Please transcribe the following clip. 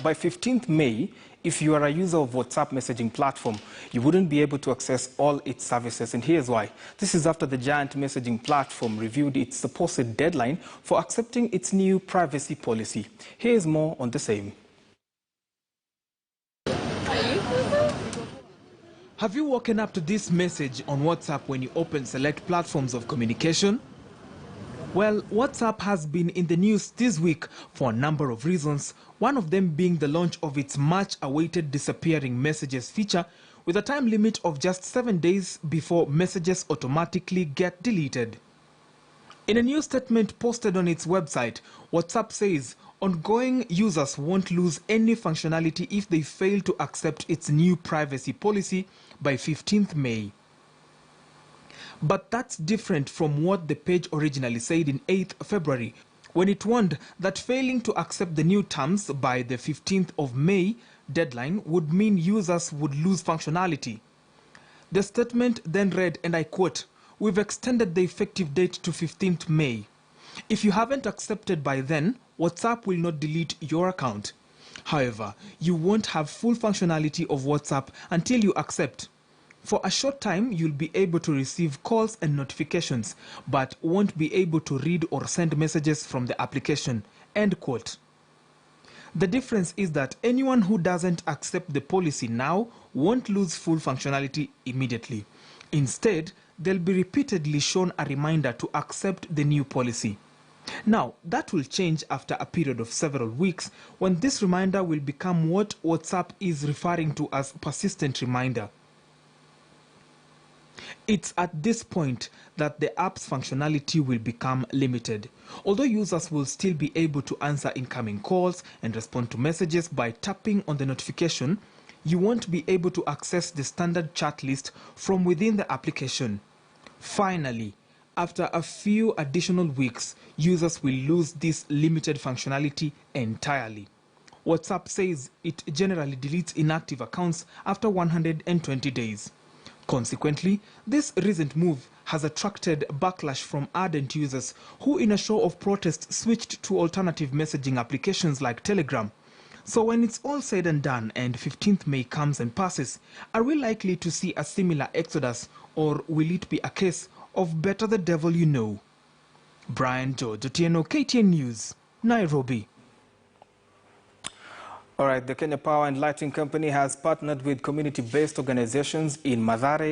by 15th May, if you are a user of WhatsApp messaging platform, you wouldn't be able to access all its services, and here's why. This is after the giant messaging platform reviewed its supposed deadline for accepting its new privacy policy. Here's more on the same. Have you woken up to this message on WhatsApp when you open select platforms of communication? Well, WhatsApp has been in the news this week for a number of reasons, one of them being the launch of its much-awaited disappearing messages feature with a time limit of just 7 days before messages automatically get deleted. In a new statement posted on its website, WhatsApp says ongoing users won't lose any functionality if they fail to accept its new privacy policy by 15th May. But that's different from what the page originally said in 8th February, when it warned that failing to accept the new terms by the 15th of May deadline would mean users would lose functionality. The statement then read, and I quote, "We've extended the effective date to 15th May. If you haven't accepted by then, WhatsApp will not delete your account. However, you won't have full functionality of WhatsApp until you accept. For a short time, you'll be able to receive calls and notifications, but won't be able to read or send messages from the application." End quote. The difference is that anyone who doesn't accept the policy now won't lose full functionality immediately. Instead, they'll be repeatedly shown a reminder to accept the new policy. Now, that will change after a period of several weeks, when this reminder will become what WhatsApp is referring to as persistent reminder. It's at this point that the app's functionality will become limited. Although users will still be able to answer incoming calls and respond to messages by tapping on the notification, you won't be able to access the standard chat list from within the application. Finally, after a few additional weeks, users will lose this limited functionality entirely. WhatsApp says it generally deletes inactive accounts after 120 days. Consequently, this recent move has attracted backlash from ardent users who, in a show of protest, switched to alternative messaging applications like Telegram. So when it's all said and done and 15th May comes and passes, are we likely to see a similar exodus, or will it be a case of better the devil you know? Brian George, Otieno, KTN News, Nairobi. All right, the Kenya Power and Lighting Company has partnered with community-based organizations in Mathare